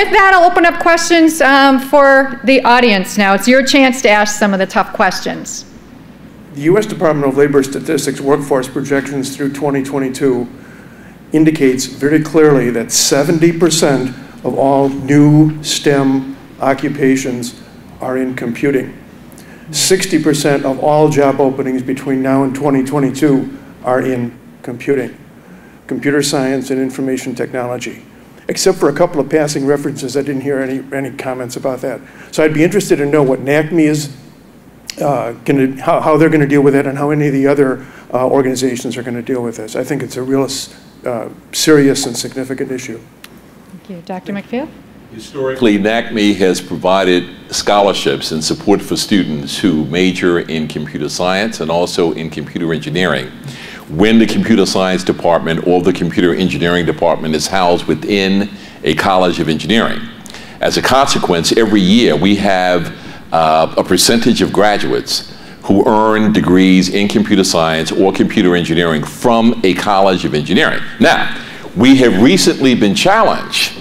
With that, I'll open up questions for the audience now. It's your chance to ask some of the tough questions. The U.S. Department of Labor Statistics workforce projections through 2022 indicates very clearly that 70% of all new STEM occupations are in computing. 60% of all job openings between now and 2022 are in computing, computer science and information technology. Except for a couple of passing references, I didn't hear any comments about that. So I'd be interested to know what NACME is, how they're going to deal with it, and how any of the other organizations are going to deal with this. I think it's a real serious and significant issue. Thank you. Dr. McPhail? Historically, NACME has provided scholarships and support for students who major in computer science and also in computer engineering, when the computer science department or the computer engineering department is housed within a college of engineering. As a consequence, every year we have a percentage of graduates who earn degrees in computer science or computer engineering from a college of engineering. Now, we have recently been challenged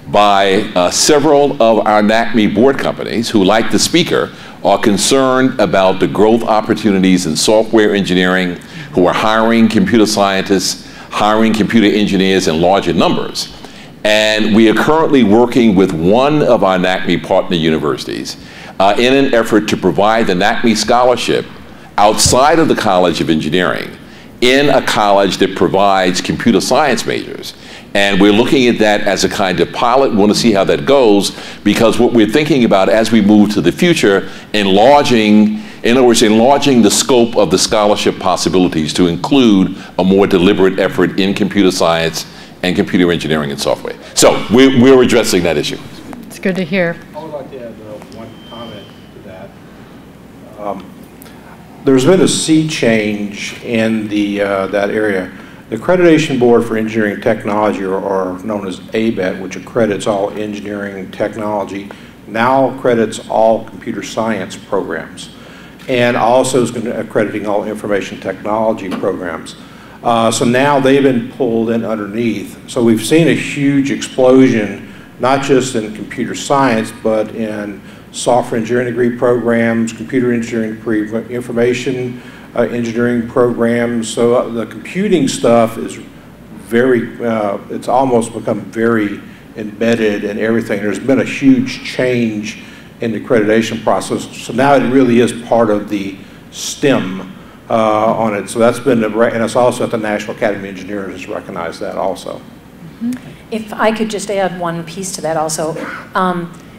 by several of our NACME board companies who, like the speaker, are concerned about the growth opportunities in software engineering, who are hiring computer scientists, hiring computer engineers in larger numbers. And we are currently working with one of our NACME partner universities in an effort to provide the NACME scholarship outside of the College of Engineering in a college that provides computer science majors. And we're looking at that as a kind of pilot. We want to see how that goes, because what we're thinking about as we move to the future, enlarging the scope of the scholarship possibilities to include a more deliberate effort in computer science and computer engineering and software. So we're addressing that issue. It's good to hear. I would like to add one comment to that. There's been a sea change in that area. The Accreditation Board for Engineering Technology, or known as Abbott, which accredits all engineering technology, now accredits all computer science programs, and also is accrediting all information technology programs. So now they've been pulled in underneath. So we've seen a huge explosion, not just in computer science, but in software engineering degree programs, computer engineering, information engineering programs. So the computing stuff is it's almost become very embedded in everything. There's been a huge change in the accreditation process. So now it really is part of the STEM on it. So that's been, and it's also at the National Academy of Engineers has recognized that also. If I could just add one piece to that also.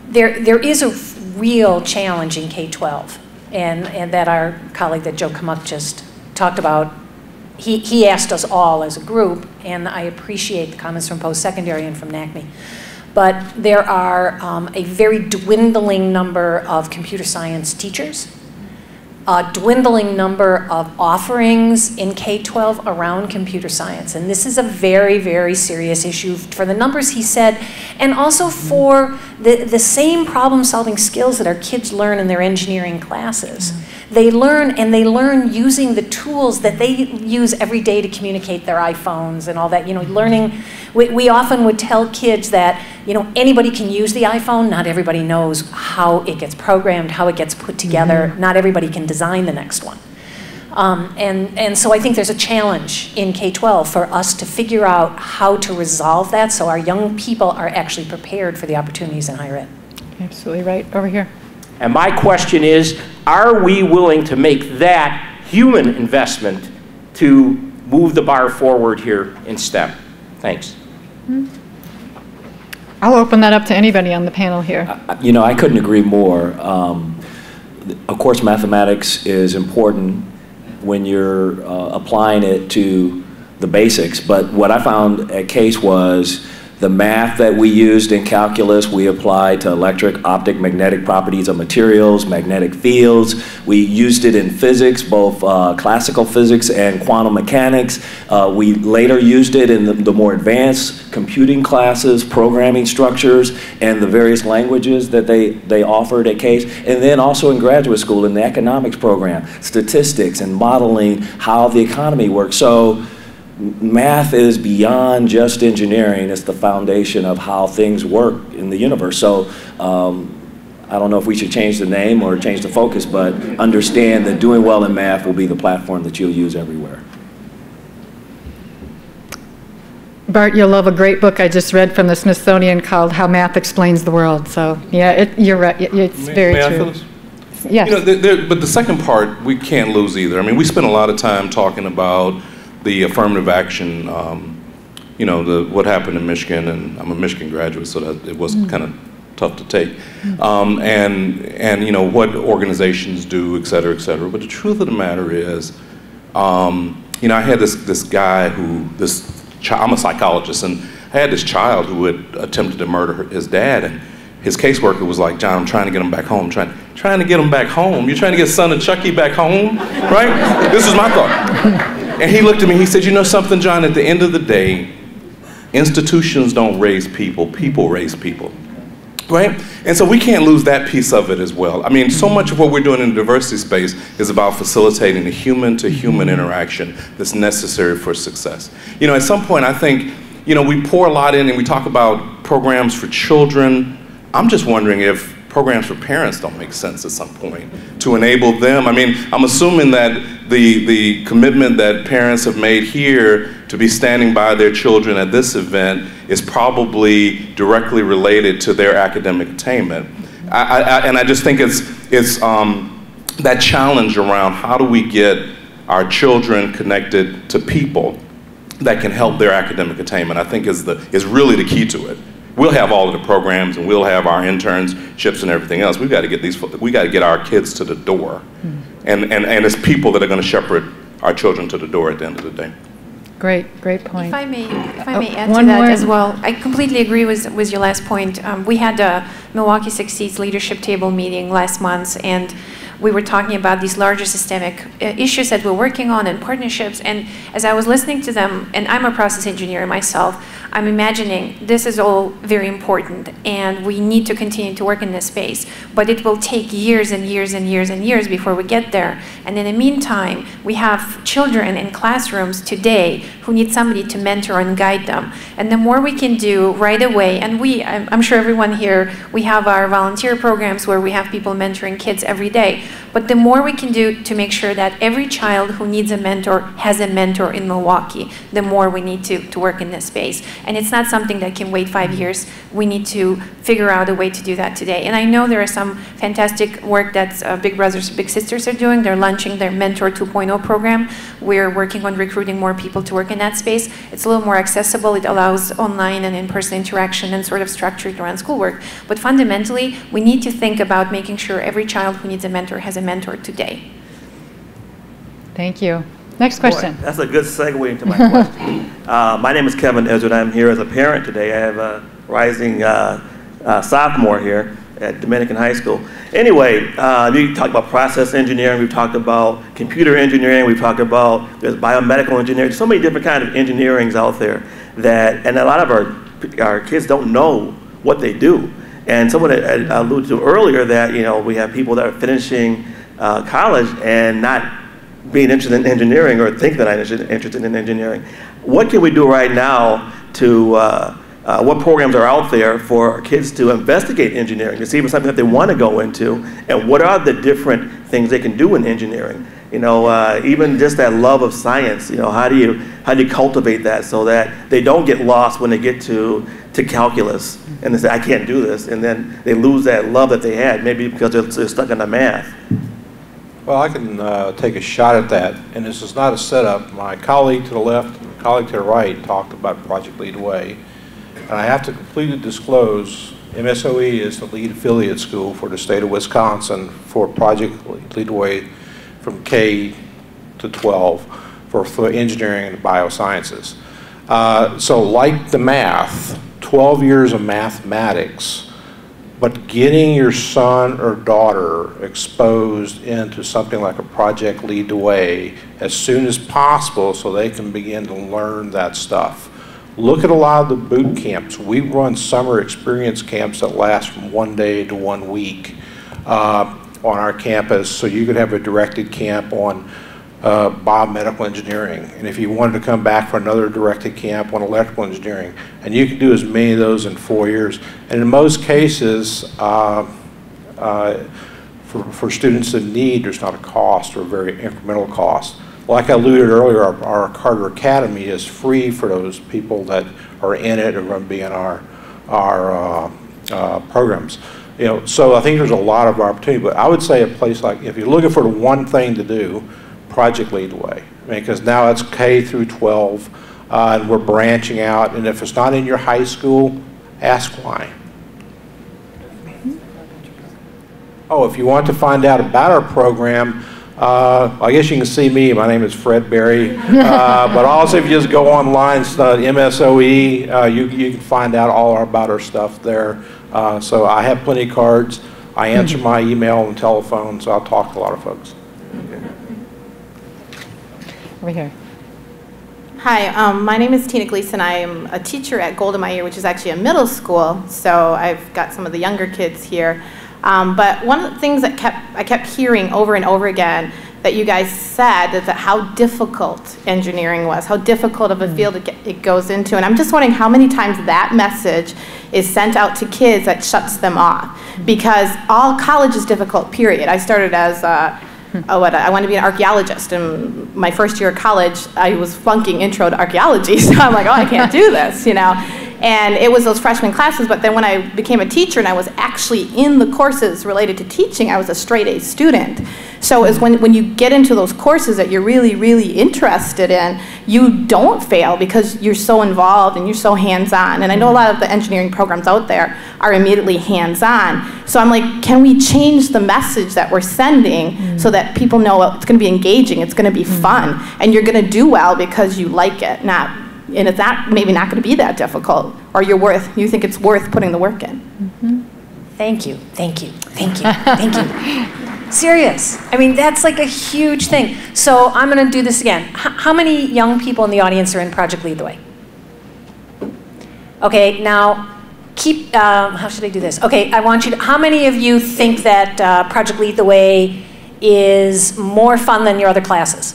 There is a real challenge in K-12. And that our colleague that Joe Kamuck just talked about, he asked us all as a group, and I appreciate the comments from post-secondary and from NACME. But there are a very dwindling number of computer science teachers, a dwindling number of offerings in K-12 around computer science. And this is a very, very serious issue for the numbers he said, and also for the same problem-solving skills that our kids learn in their engineering classes. They learn, and they learn using the tools that they use every day to communicate their iPhones and all that. You know, learning, we often would tell kids that, you know, anybody can use the iPhone. Not everybody knows how it gets programmed, how it gets put together. Not everybody can design the next one. And so I think there's a challenge in K-12 for us to figure out how to resolve that so our young people are actually prepared for the opportunities in higher ed. Absolutely right. Over here. And my question is, are we willing to make that human investment to move the bar forward here in STEM? Thanks. I'll open that up to anybody on the panel here. You know, I couldn't agree more. Of course, mathematics is important when you're applying it to the basics, but what I found at Case was the math that we used in calculus, we applied to electric, optic, magnetic properties of materials, magnetic fields. We used it in physics, both classical physics and quantum mechanics. We later used it in the more advanced computing classes, programming structures, and the various languages that they offered at Case. And then also in graduate school in the economics program, statistics and modeling how the economy works. So math is beyond just engineering. It's the foundation of how things work in the universe. So I don't know if we should change the name or change the focus, but understand that doing well in math will be the platform that you'll use everywhere. Bart, you'll love a great book I just read from the Smithsonian called How Math Explains the World. So yeah, you're right. It's very true. Phyllis? Yes. You know, but the second part we can't lose either. I mean, we spent a lot of time talking about the affirmative action, you know, what happened in Michigan, and I'm a Michigan graduate, so that it was kind of tough to take, and you know, what organizations do, et cetera, et cetera. But the truth of the matter is, you know, I had this guy who, I'm a psychologist, and I had this child who had attempted to murder his dad, and his caseworker was like, John, I'm trying to get him back home. Trying to get him back home? You're trying to get son of Chucky back home, right? This is my thought. And he looked at me, he said, you know something, John, at the end of the day, institutions don't raise people, people raise people, right? And so we can't lose that piece of it as well. I mean, so much of what we're doing in the diversity space is about facilitating the human-to-human interaction that's necessary for success. You know, at some point, I think, you know, we pour a lot in and we talk about programs for children. I'm just wondering if programs for parents don't make sense at some point to enable them. I mean, I'm assuming that the commitment that parents have made here to be standing by their children at this event is probably directly related to their academic attainment. And I just think it's that challenge around how do we get our children connected to people that can help their academic attainment, I think is really the key to it. We'll have all of the programs and we'll have our internships and everything else. We've got to get our kids to the door. And it's people that are going to shepherd our children to the door at the end of the day. Great point. If I may add to that as well, I completely agree with your last point. We had a Milwaukee Succeeds leadership table meeting last month, and we were talking about these larger systemic issues that we're working on and partnerships. And as I was listening to them, and I'm a process engineer myself, I'm imagining this is all very important and we need to continue to work in this space, but it will take years and years and years and years before we get there. And in the meantime, we have children in classrooms today who need somebody to mentor and guide them. And the more we can do right away, and I'm sure everyone here, we have our volunteer programs where we have people mentoring kids every day, but the more we can do to make sure that every child who needs a mentor has a mentor in Milwaukee, the more we need to work in this space. And it's not something that can wait 5 years. We need to figure out a way to do that today. And I know there is some fantastic work that Big Brothers, Big Sisters are doing. They're launching their Mentor 2.0 program. We're working on recruiting more people to work in that space. It's a little more accessible. It allows online and in-person interaction and sort of structured around schoolwork. But fundamentally, we need to think about making sure every child who needs a mentor has a mentor today. Thank you. Next question. Boy, that's a good segue into my question. My name is Kevin Ezra, and I'm here as a parent today. I have a rising sophomore here at Dominican High School. Anyway, we talked about process engineering, we've talked about computer engineering, we've talked about there's biomedical engineering, so many different kinds of engineerings out there that, and a lot of our kids don't know what they do. And someone alluded to earlier that, you know, we have people that are finishing college and not being interested in engineering or think that I'm interested in engineering. What can we do right now to, what programs are out there for kids to investigate engineering, to see if it's something that they want to go into, and what are the different things they can do in engineering? You know, even just that love of science, you know, how do you cultivate that so that they don't get lost when they get to calculus and they say, I can't do this, and then they lose that love that they had, maybe because they're stuck in the math. Well, I can take a shot at that, and this is not a setup. My colleague to the left and my colleague to the right talked about Project Lead the Way, and I have to completely disclose MSOE is the lead affiliate school for the state of Wisconsin for Project Lead the Way from K to 12 for engineering and biosciences. So like the math, 12 years of mathematics, but getting your son or daughter exposed into something like a Project Lead the Way as soon as possible so they can begin to learn that stuff. Look at a lot of the boot camps. We run summer experience camps that last from 1 day to 1 week on our campus. So you could have a directed camp on biomedical engineering. And if you wanted to come back for another directed camp on electrical engineering, and you can do as many of those in 4 years. And in most cases, for students in need, there's not a cost or a very incremental cost. Like I alluded earlier, our Carter Academy is free for those people that are in it or going to be in our programs. You know, so I think there's a lot of opportunity. But I would say a place like, if you're looking for the one thing to do, Project Lead the Way. I mean, because now it's K through 12, and we're branching out. And if it's not in your high school, ask why. Oh, if you want to find out about our program, I guess you can see me. My name is Fred Berry. But also, if you just go online, MSOE, you can find out all about our stuff there. So I have plenty of cards. I answer my email and telephone, so I'll talk to a lot of folks. Over here. Hi, my name is Tina Gleason. I am a teacher at Golda Meir, which is actually a middle school. So I've got some of the younger kids here. But one of the things that I kept hearing over and over again that you guys said is that how difficult engineering was, how difficult of a field it goes into. And I'm just wondering how many times that message is sent out to kids that shuts them off. Because all college is difficult, period. I started as I wanted to be an archaeologist. And my first year of college, I was flunking intro to archaeology. So I'm like, oh, I can't do this, you know. And it was those freshman classes, but then when I became a teacher and I was actually in the courses related to teaching, I was a straight A student. So it's when you get into those courses that you're really, really interested in, you don't fail because you're so involved and you're so hands-on. And I know a lot of the engineering programs out there are immediately hands-on. So I'm like, can we change the message that we're sending so that people know it's going to be engaging, it's going to be fun, and you're going to do well because you like it, and it's maybe not going to be that difficult, or you think it's worth putting the work in. Thank you, thank you, thank you, thank you. Serious. I mean, that's like a huge thing. So I'm going to do this again. How many young people in the audience are in Project Lead the Way? Okay, now how should I do this? Okay, I want you to, how many of you think that Project Lead the Way is more fun than your other classes?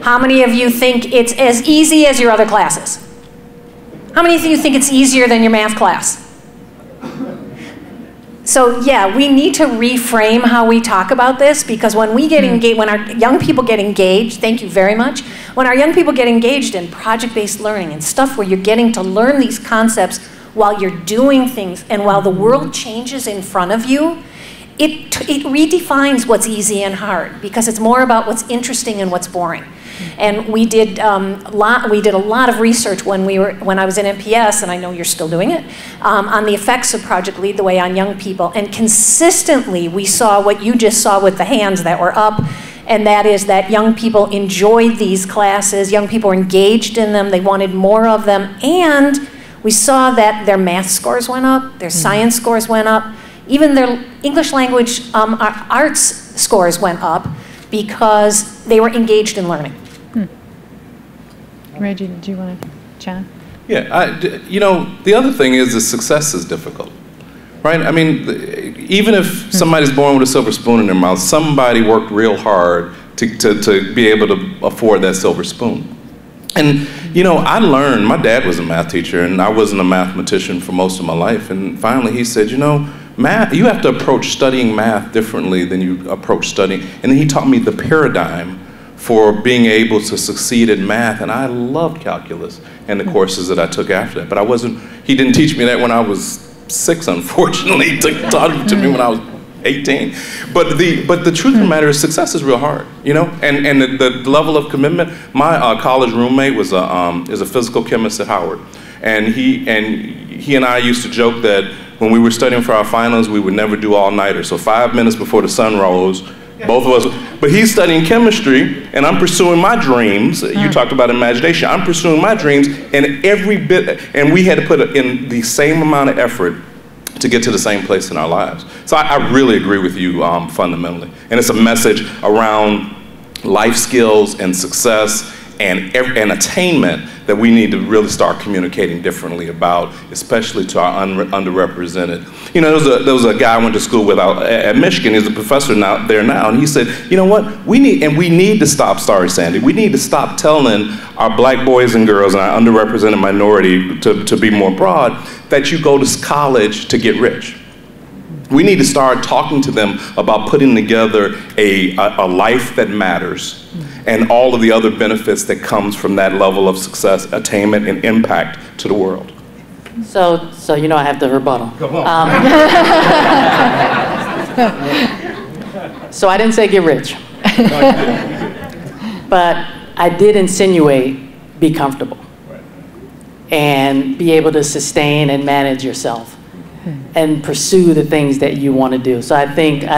How many of you think it's as easy as your other classes? How many of you think it's easier than your math class? So yeah, we need to reframe how we talk about this, because when we get engaged, when our young people get engaged, thank you very much, when our young people get engaged in project-based learning and stuff where you're getting to learn these concepts while you're doing things and while the world changes in front of you, it redefines what's easy and hard, because it's more about what's interesting and what's boring. And we did a lot of research when I was in MPS, and I know you're still doing it, on the effects of Project Lead the Way on young people. And consistently, we saw what you just saw with the hands that were up, and that is that young people enjoyed these classes, young people were engaged in them, they wanted more of them, and we saw that their math scores went up, their science scores went up, even their English language arts scores went up because they were engaged in learning. Reggie, did you want to, John? Yeah, you know, the other thing is that success is difficult, right? I mean, even if somebody's born with a silver spoon in their mouth, somebody worked real hard to be able to afford that silver spoon. And, you know, I learned, my dad was a math teacher, and I wasn't a mathematician for most of my life. And finally he said, you know, math, you have to approach studying math differently than you approach studying. And then he taught me the paradigm for being able to succeed in math. And I loved calculus and the courses that I took after that. But he didn't teach me that when I was 6, unfortunately. He taught it to me when I was 18. But the truth of the matter is success is real hard, you know? And the level of commitment, my college roommate is a physical chemist at Howard. And he and I used to joke that when we were studying for our finals, we would never do all-nighters. So 5 minutes before the sun rose, both of us, but he's studying chemistry, and I'm pursuing my dreams. You talked about imagination. I'm pursuing my dreams, and every bit, and we had to put in the same amount of effort to get to the same place in our lives. So I really agree with you fundamentally. And it's a message around life skills and success and attainment that we need to really start communicating differently about, especially to our underrepresented. You know, there was a guy I went to school with out at Michigan. He's a professor there now, and he said, you know what, we need to stop, sorry Sandy, we need to stop telling our black boys and girls and our underrepresented minority, to be more broad, that you go to college to get rich. We need to start talking to them about putting together a life that matters and all of the other benefits that comes from that level of success, attainment, and impact to the world. So you know I have the rebuttal. Come on. So I didn't say get rich. But I did insinuate be comfortable and be able to sustain and manage yourself and pursue the things that you want to do. So I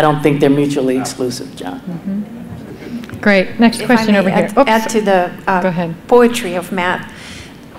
don't think they're mutually exclusive, John. Great. Next question over here. Add to the Go ahead. Poetry of math.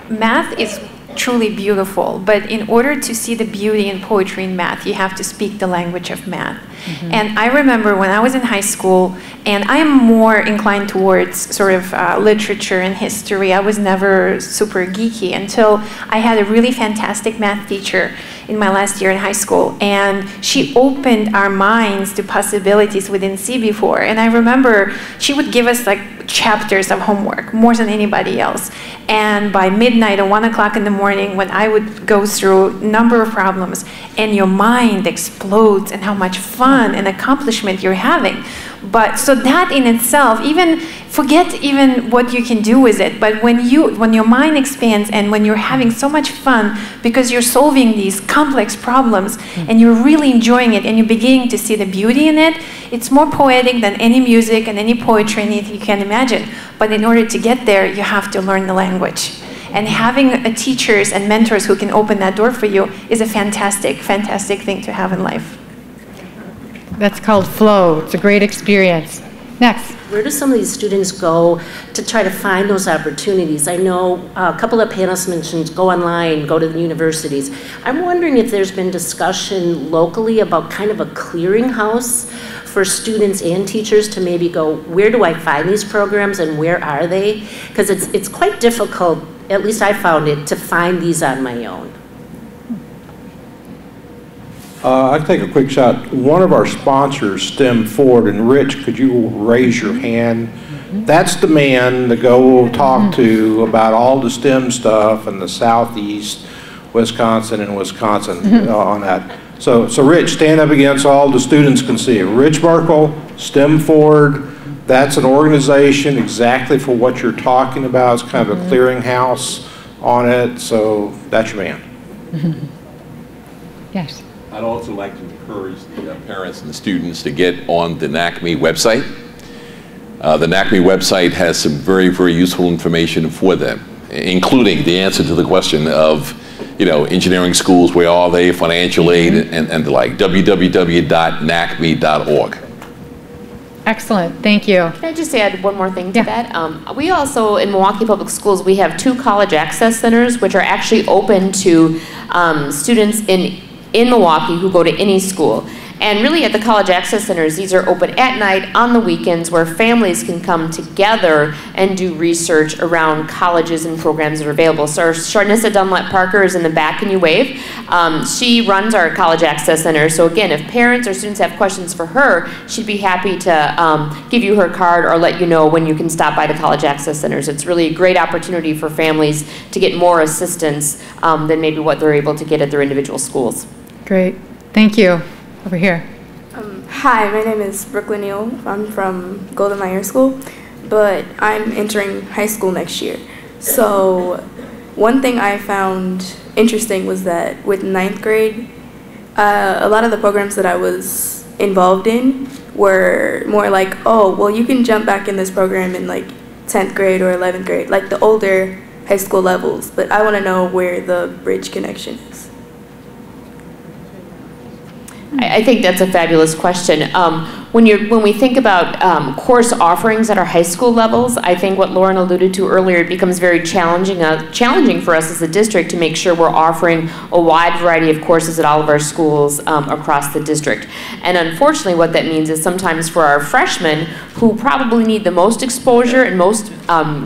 Math is truly beautiful, but in order to see the beauty in poetry in math, you have to speak the language of math. And I remember when I was in high school, and I'm more inclined towards sort of literature and history. I was never super geeky until I had a really fantastic math teacher in my last year in high school, and she opened our minds to possibilities we didn't see before. And I remember she would give us like chapters of homework, more than anybody else. And by midnight or 1 o'clock in the morning, when I would go through a number of problems, and your mind explodes and how much fun and accomplishment you're having. But so that in itself, forget even what you can do with it, but when your mind expands and when you're having so much fun because you're solving these complex problems and you're really enjoying it and you're beginning to see the beauty in it, it's more poetic than any music and any poetry, anything you can imagine. But in order to get there, you have to learn the language. And having teachers and mentors who can open that door for you is a fantastic, fantastic thing to have in life. That's called flow. It's a great experience. Next. Where do some of these students go to try to find those opportunities? I know a couple of panelists mentioned go online, go to the universities. I'm wondering if there's been discussion locally about kind of a clearinghouse for students and teachers to maybe go, where do I find these programs and where are they? Because it's quite difficult, at least I found it, to find these on my own. I'd take a quick shot. One of our sponsors, STEM Forward, and Rich, could you raise your hand? That's the man to go talk to about all the STEM stuff in the Southeast, Wisconsin and Wisconsin on that. So Rich, stand up again so all the students can see you. Rich Merkel, STEM Forward, that's an organization exactly for what you're talking about. It's kind of a clearinghouse on it, so that's your man. Yes. I'd also like to encourage the parents and the students to get on the NACME website. The NACME website has some very, very useful information for them, including the answer to the question of, you know, engineering schools, where are they, financial aid, and the like. www.nacme.org. Excellent, thank you. Can I just add one more thing to that? We also, in Milwaukee Public Schools, we have 2 college access centers, which are actually open to students in Milwaukee who go to any school. And really at the college access centers, these are open at night, on the weekends, where families can come together and do research around colleges and programs that are available. So our Sharnissa Dunlap Parker is in the back, and you wave. She runs our college access center. So again, if parents or students have questions for her, she'd be happy to give you her card or let you know when you can stop by the college access centers. It's really a great opportunity for families to get more assistance than maybe what they're able to get at their individual schools. Great, thank you. Over here. Hi, my name is Brooklyn Neal. I'm from Golda Meir School, but I'm entering high school next year. So one thing I found interesting was that with 9th grade, a lot of the programs that I was involved in were more like, oh, well, you can jump back in this program in like 10th grade or 11th grade, like the older high school levels, but I want to know where the bridge connection is. I think that's a fabulous question. when we think about course offerings at our high school levels, I think what Lauren alluded to earlier, it becomes very challenging for us as a district to make sure we're offering a wide variety of courses at all of our schools across the district. And unfortunately, what that means is sometimes for our freshmen, who probably need the most exposure and most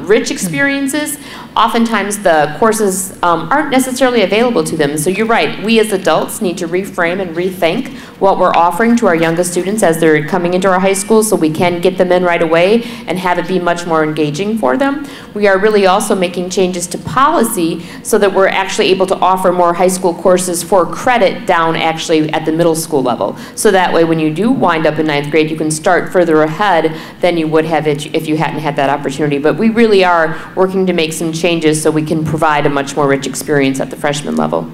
rich experiences, oftentimes the courses aren't necessarily available to them. So you're right, we as adults need to reframe and rethink what we're offering to our youngest students as they're coming into our high schools so we can get them in right away and have it be much more engaging for them. We are really also making changes to policy so that we're actually able to offer more high school courses for credit down actually at the middle school level. So that way when you do wind up in 9th grade, you can start further ahead than you would have if you hadn't had that opportunity. But we really are working to make some changes so we can provide a much more rich experience at the freshman level.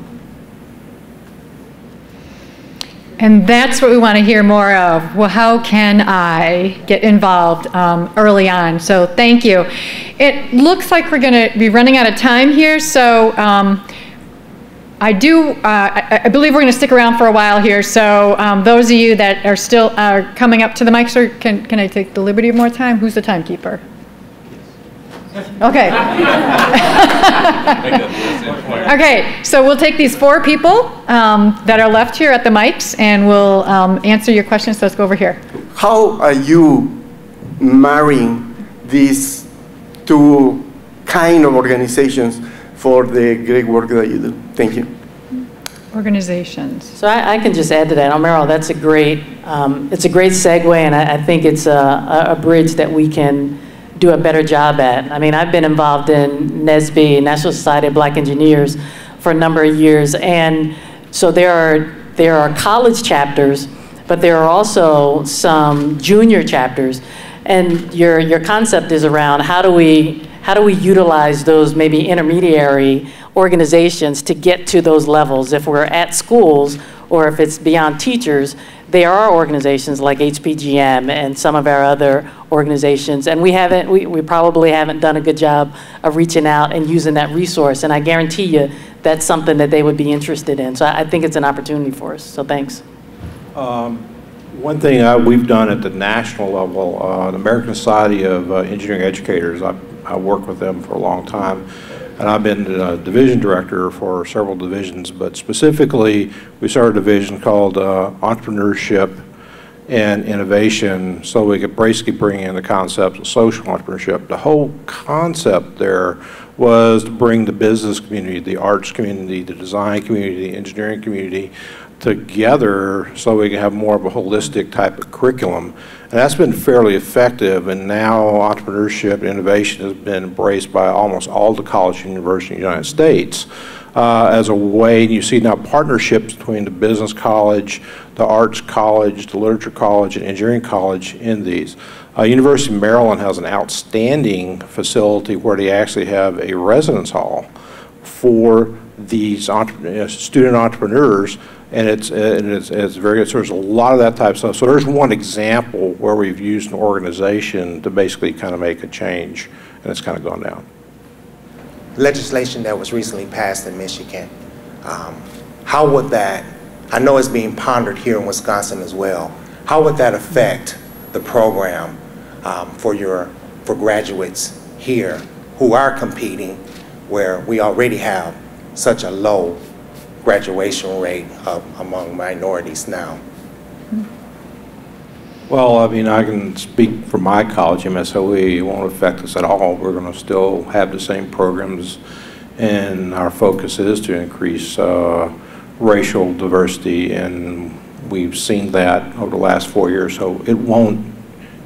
And that's what we want to hear more of. Well, how can I get involved early on? So thank you. It looks like we're going to be running out of time here, so I believe we're going to stick around for a while here. So those of you that are still coming up to the mics, or can I take the liberty of more time? Who's the timekeeper? Okay. Okay, so we'll take these 4 people that are left here at the mics, and we'll answer your questions. So let's go over here. How are you marrying these 2 kind of organizations for the great work that you do? Thank you. Organizations. So I can just add to that. Meryl, that's a great, it's a great segue, and I think it's a bridge that we can do a better job at. I mean, I've been involved in NSBE, National Society of Black Engineers, for a number of years, and so there are college chapters, but there are also some junior chapters, and your concept is around how do we utilize those maybe intermediary organizations to get to those levels. If we're at schools or if it's beyond teachers, there are organizations like HPGM and some of our other organizations, and we probably haven't done a good job of reaching out and using that resource, and I guarantee you that's something that they would be interested in. So I think it's an opportunity for us, so thanks. One thing we've done at the national level, the American Society of Engineering Educators, I worked with them for a long time, and I've been the division director for several divisions, but specifically we started a division called Entrepreneurship and Innovation, so we could basically bring in the concepts of social entrepreneurship. The whole concept there was to bring the business community, the arts community, the design community, the engineering community together so we can have more of a holistic type of curriculum. And that's been fairly effective, and now entrepreneurship and innovation has been embraced by almost all the colleges and universities in the United States as a way. You see now partnerships between the business college, the arts college, the literature college, and engineering college in these. University of Maryland has an outstanding facility where they actually have a residence hall for these student entrepreneurs, and it's very good. So there's a lot of that type of stuff. So there's one example where we've used an organization to basically kind of make a change, and it's kind of gone down. Legislation that was recently passed in Michigan, how would that, I know it's being pondered here in Wisconsin as well, how would that affect the program for graduates here who are competing where we already have such a low graduation rate among minorities now? Well, I mean, I can speak for my college, MSOE. It won't affect us at all. We're going to still have the same programs, and our focus is to increase racial diversity, and we've seen that over the last 4 years. So it won't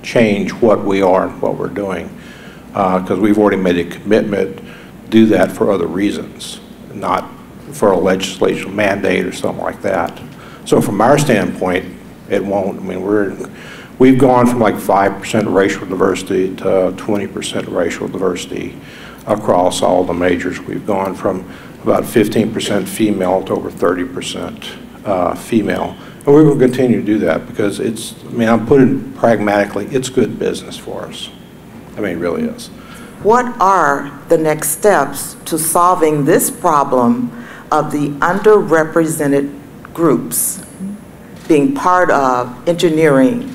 change what we are and what we're doing, because we've already made a commitment to do that for other reasons, not for a legislative mandate or something like that. So from our standpoint, it won't. I mean, we've gone from like 5% racial diversity to 20% racial diversity across all the majors. We've gone from about 15% female to over 30% female. And we will continue to do that because it's, I mean, I'm putting pragmatically, it's good business for us. I mean, it really is. What are the next steps to solving this problem of the underrepresented groups being part of engineering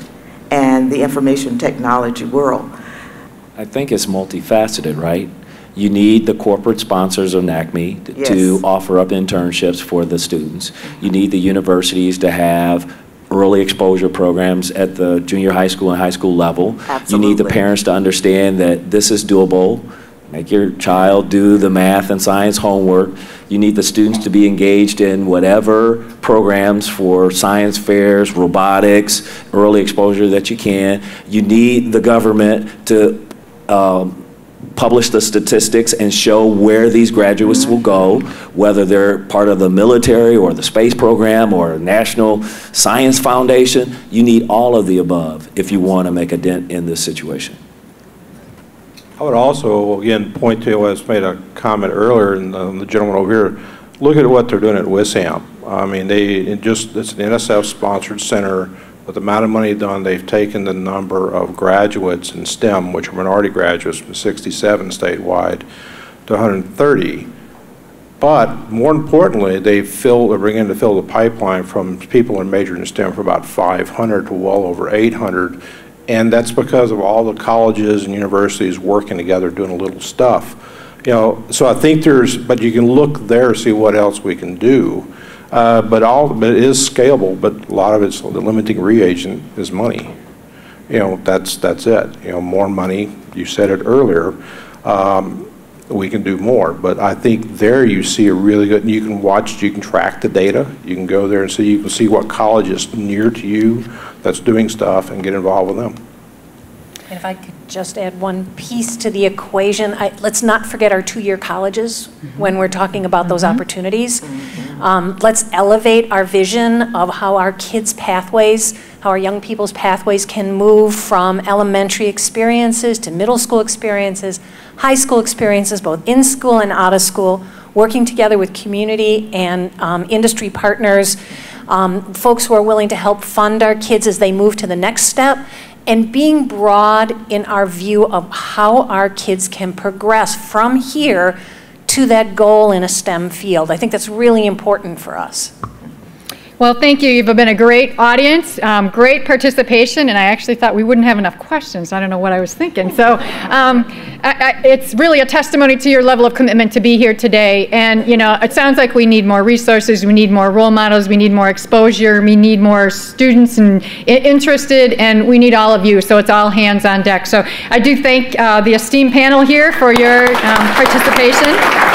and the information technology world? I think it's multifaceted, right? You need the corporate sponsors of NACME to offer up internships for the students. You need the universities to have early exposure programs at the junior high school and high school level. Absolutely. You need the parents to understand that this is doable. Make your child do the math and science homework. You need the students to be engaged in whatever programs for science fairs, robotics, early exposure that you can. You need the government to publish the statistics and show where these graduates will go, whether they're part of the military or the space program or National Science Foundation. You need all of the above if you want to make a dent in this situation. I would also, again, point to, I made a comment earlier, and the gentleman over here, look at what they're doing at WISAM. I mean, it's an NSF-sponsored center. With the amount of money done, they've taken the number of graduates in STEM, which are minority graduates, from 67 statewide to 130. But more importantly, they're beginning to fill the pipeline from people in majoring in STEM from about 500 to well over 800. And that's because of all the colleges and universities working together doing a little stuff. You know, so I think but you can look there, see what else we can do. But it is scalable, but a lot of it's, the limiting reagent is money. You know, that's it. You know, more money, you said it earlier, we can do more. But I think there you see a really good, you can track the data, you can go there and see, you can see what college is near to you that's doing stuff and get involved with them. And if I could just add one piece to the equation, let's not forget our two-year colleges when we're talking about those opportunities. Let's elevate our vision of how our kids' pathways, how our young people's pathways can move from elementary experiences to middle school experiences, high school experiences, both in school and out of school, working together with community and industry partners, folks who are willing to help fund our kids as they move to the next step, and being broad in our view of how our kids can progress from here to that goal in a STEM field. I think that's really important for us. Well, thank you. You've been a great audience, great participation, and I actually thought we wouldn't have enough questions. I don't know what I was thinking. So it's really a testimony to your level of commitment to be here today. And, you know, it sounds like we need more resources, we need more role models, we need more exposure, we need more students and interested, and we need all of you. So it's all hands on deck. So I do thank the esteemed panel here for your participation.